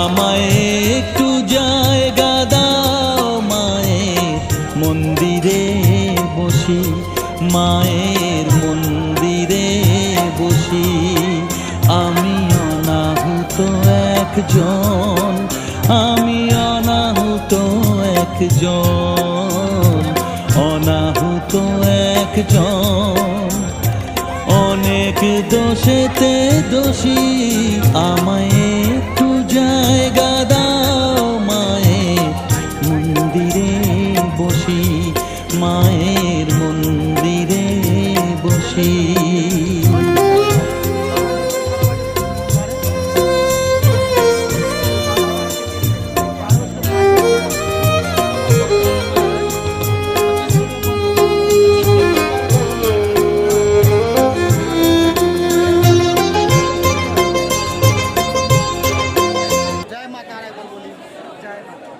আমায় একটু জায়গা দাও মায়ের মন্দিরে বসি, মায়ের মন্দিরে বসি। আমি অনাহুত একজন, আমি অনাহুত একজন, অনাহুত একজন। অনেক দোষেতে দোষী, আমায় একটু জায়গা দাও মায়ের মন্দিরে বসি, মায়ের মন্দিরে বসি। জয় মা তারা বলি, জয় মা।